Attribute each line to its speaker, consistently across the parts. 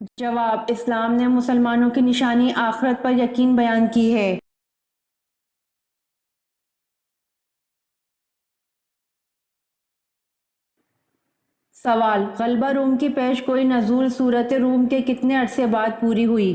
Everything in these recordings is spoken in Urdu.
Speaker 1: جواب: اسلام نے مسلمانوں کی نشانی آخرت پر یقین بیان کی ہے۔ سوال: غلبہ روم کی پیش گوئی نزول سورۃ روم کے کتنے عرصے بعد پوری ہوئی؟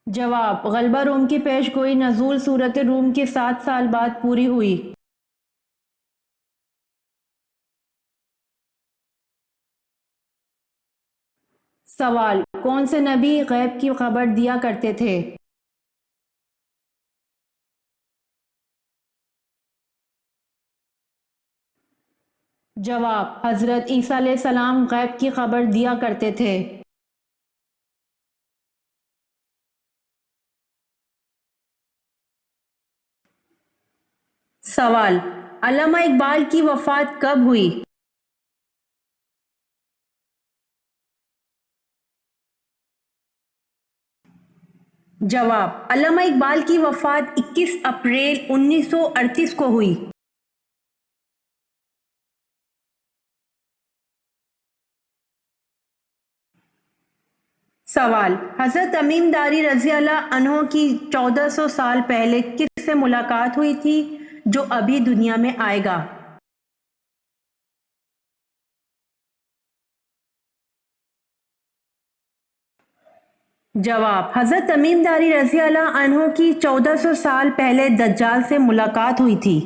Speaker 1: جواب: غلبہ روم کی پیش گوئی نزول سورۃ روم کے 7 سال بعد پوری ہوئی۔ سوال: کون سے نبی غیب کی خبر دیا کرتے تھے؟ جواب: حضرت عیسیٰ علیہ السلام غیب کی خبر دیا کرتے تھے۔ سوال: علامہ اقبال کی وفات کب ہوئی؟ جواب: علامہ اقبال کی وفات 21 اپریل 1938 کو ہوئی۔ سوال: حضرت تمیم داری رضی اللہ عنہ کی 1400 سال پہلے کس سے ملاقات ہوئی تھی جو ابھی دنیا میں آئے گا؟ جواب: حضرت تمیم داری رضی اللہ عنہ کی 1400 سال پہلے دجال سے ملاقات ہوئی تھی۔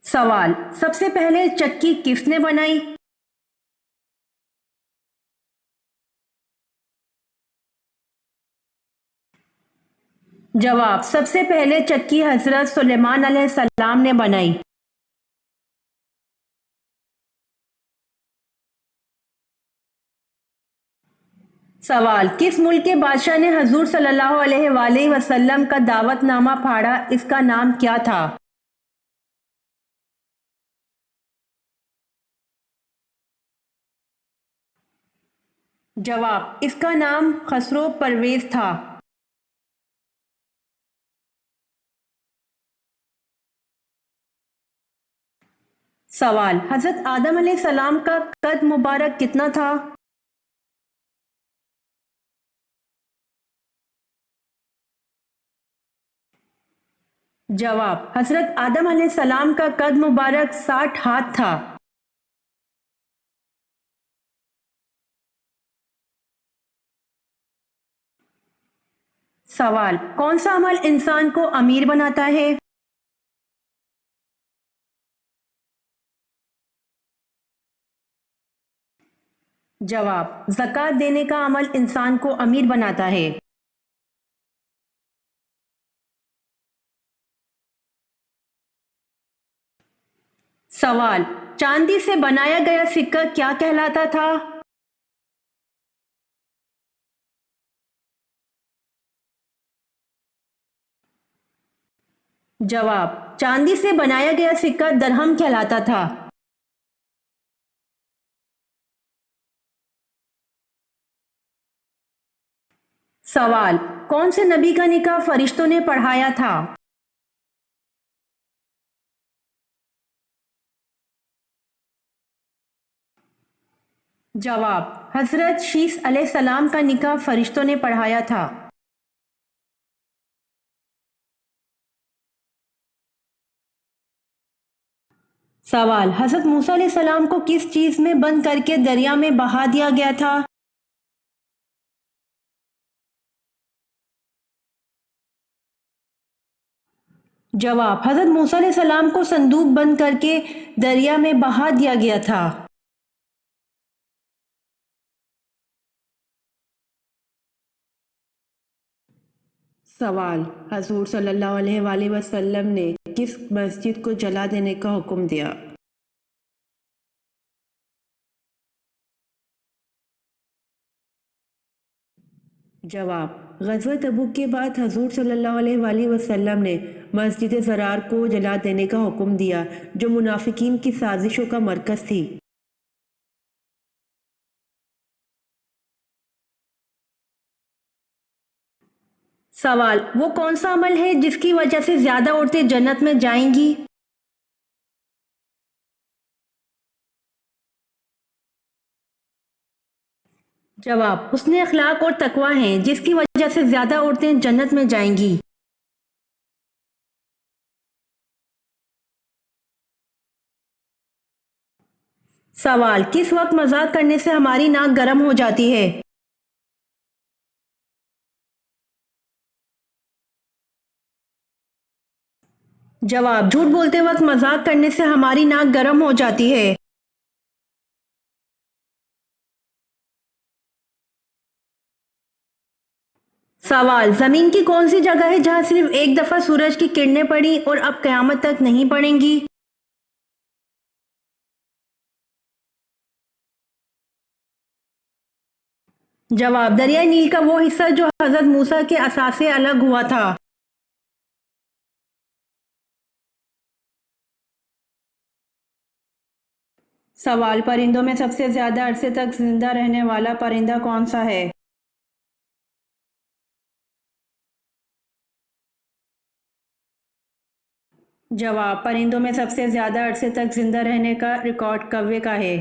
Speaker 1: سوال: سب سے پہلے چکی کس نے بنائی؟ جواب: سب سے پہلے چکی حضرت سلیمان علیہ السلام نے بنائی۔ سوال: کس ملک کے بادشاہ نے حضور صلی اللہ علیہ وآلہ وسلم کا دعوت نامہ پھاڑا، اس کا نام کیا تھا؟ جواب: اس کا نام خسرو پرویز تھا۔ سوال: حضرت آدم علیہ السلام کا قد مبارک کتنا تھا؟ جواب: حضرت آدم علیہ السلام کا قد مبارک 60 ہاتھ تھا۔ سوال: کون سا عمل انسان کو امیر بناتا ہے؟ جواب: زکوٰۃ دینے کا عمل انسان کو امیر بناتا ہے۔ سوال: چاندی سے بنایا گیا سکہ کیا کہلاتا تھا؟ جواب: چاندی سے بنایا گیا سکہ درہم کہلاتا تھا۔ سوال: کون سے نبی کا نکاح فرشتوں نے پڑھایا تھا؟ جواب: حضرت شیس علیہ السلام کا نکاح فرشتوں نے پڑھایا تھا۔ سوال: حضرت موسیٰ علیہ السلام کو کس چیز میں بند کر کے دریا میں بہا دیا گیا تھا؟ جواب: حضرت موسیٰ علیہ السلام کو صندوق بند کر کے دریا میں بہا دیا گیا تھا۔ سوال: حضور صلی اللہ علیہ وآلہ وسلم نے کس مسجد کو جلا دینے کا حکم دیا؟ جواب: غزوہ تبوک کے بعد حضور صلی اللہ علیہ وآلہ وسلم نے مسجد ضرار کو جلا دینے کا حکم دیا جو منافقین کی سازشوں کا مرکز تھی۔ سوال: وہ کون سا عمل ہے جس کی وجہ سے زیادہ عورتیں جنت میں جائیں گی؟ جواب: حسن اخلاق اور تقوی ہیں جس کی وجہ سے زیادہ عورتیں جنت میں جائیں گی۔ سوال: کس وقت مذاق کرنے سے ہماری ناک گرم ہو جاتی ہے؟ جواب: جھوٹ بولتے وقت مذاق کرنے سے ہماری ناک گرم ہو جاتی ہے۔ سوال: زمین کی کون سی جگہ ہے جہاں صرف ایک دفعہ سورج کی کرنیں پڑیں اور اب قیامت تک نہیں پڑیں گی؟ جواب: دریائے نیل کا وہ حصہ جو حضرت موسیٰ کے عصا سے الگ ہوا تھا۔ سوال: پرندوں میں سب سے زیادہ عرصے تک زندہ رہنے والا پرندہ کون سا ہے؟ جواب: پرندوں میں سب سے زیادہ عرصے تک زندہ رہنے کا ریکارڈ کوے کا ہے۔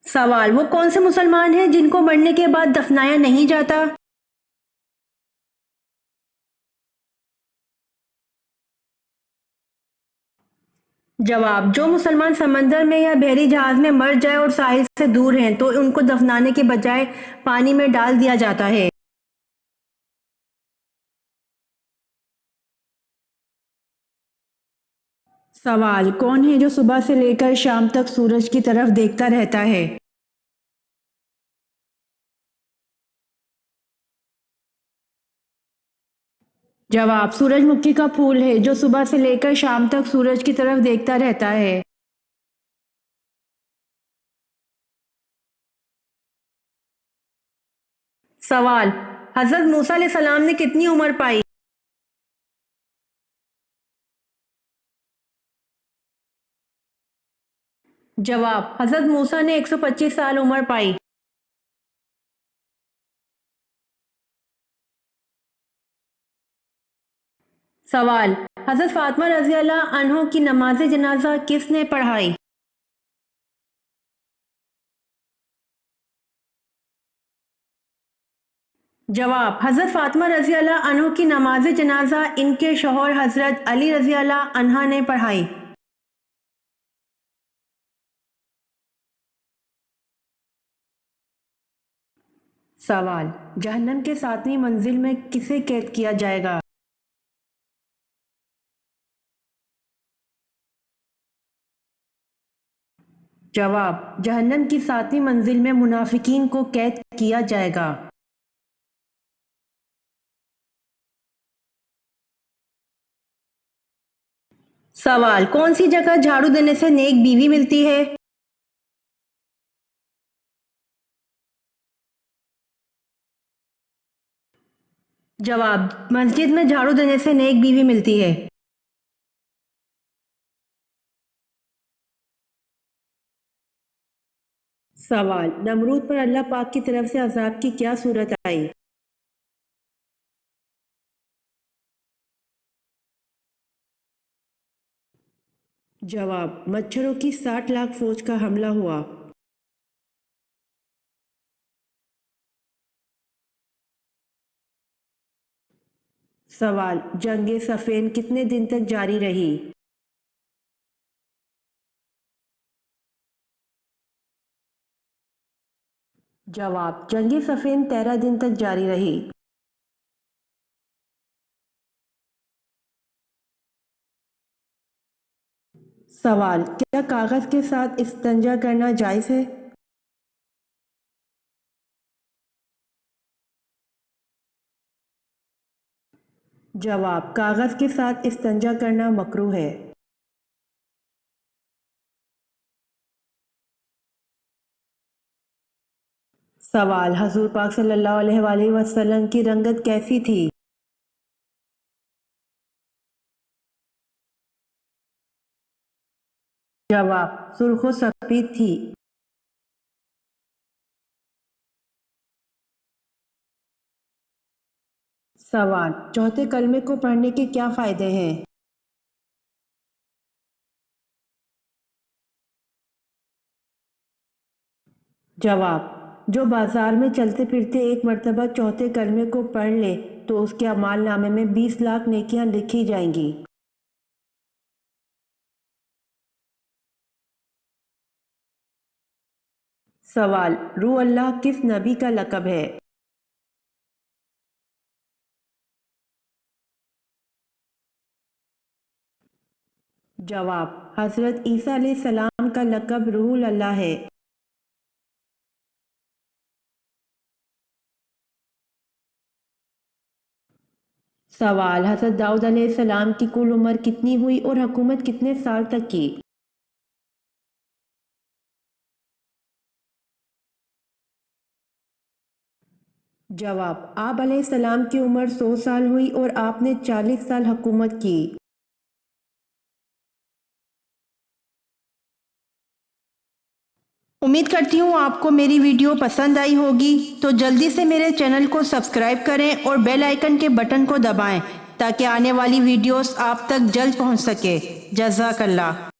Speaker 1: سوال: وہ کون سے مسلمان ہیں جن کو مرنے کے بعد دفنایا نہیں جاتا؟ جواب: جو مسلمان سمندر میں یا بحری جہاز میں مر جائے اور ساحل سے دور ہیں تو ان کو دفنانے کے بجائے پانی میں ڈال دیا جاتا ہے۔ سوال: کون ہے جو صبح سے لے کر شام تک سورج کی طرف دیکھتا رہتا ہے؟ جواب: سورج مکھی کا پھول ہے جو صبح سے لے کر شام تک سورج کی طرف دیکھتا رہتا ہے۔ سوال: حضرت موسیٰ علیہ السلام نے کتنی عمر پائی؟ جواب: حضرت موسیٰ نے 125 سال عمر پائی۔ سوال: حضرت فاطمہ رضی اللہ عنہ کی نماز جنازہ کس نے پڑھائی؟ جواب: حضرت فاطمہ رضی اللہ عنہ کی نماز جنازہ ان کے شوہر حضرت علی رضی اللہ عنہ نے پڑھائی۔ سوال: جہنم کے 7ویں منزل میں کسے قید کیا جائے گا؟ جواب: جہنم کی 7ویں منزل میں منافقین کو قید کیا جائے گا۔ سوال: کون سی جگہ جھاڑو دینے سے نیک بیوی ملتی ہے؟ جواب: مسجد میں جھاڑو دینے سے نیک بیوی ملتی ہے۔ سوال: نمرود پر اللہ پاک کی طرف سے عذاب کی کیا صورت آئی؟ جواب: مچھروں کی 60 لاکھ فوج کا حملہ ہوا۔ سوال: جنگ صفین کتنے دن تک جاری رہی؟ جواب: جنگ صفین 13 دن تک جاری رہی۔ سوال: کیا کاغذ کے ساتھ استنجا کرنا جائز ہے؟ جواب: کاغذ کے ساتھ استنجا کرنا مکروہ ہے۔ سوال: حضور پاک صلی اللہ علیہ وآلہ وسلم کی رنگت کیسی تھی؟ جواب: سرخ و سفید تھی۔ سوال: چوتھے کلمے کو پڑھنے کے کیا فائدے ہیں؟ جواب: جو بازار میں چلتے پھرتے ایک مرتبہ چوتھے کلمے کو پڑھ لے تو اس کے اعمال نامے میں 20 لاکھ نیکیاں لکھی جائیں گی۔ سوال: روح اللہ کس نبی کا لقب ہے؟ جواب: حضرت عیسیٰ علیہ السلام کا لقب روح اللہ ہے۔ سوال: حضرت داؤد علیہ السلام کی کل عمر کتنی ہوئی اور حکومت کتنے سال تک کی؟ جواب: آپ علیہ السلام کی عمر 100 سال ہوئی اور آپ نے 40 سال حکومت کی۔ امید کرتی ہوں آپ کو میری ویڈیو پسند آئی ہوگی، تو جلدی سے میرے چینل کو سبسکرائب کریں اور بیل آئیکن کے بٹن کو دبائیں تاکہ آنے والی ویڈیوز آپ تک جلد پہنچ سکے۔ جزاک اللہ۔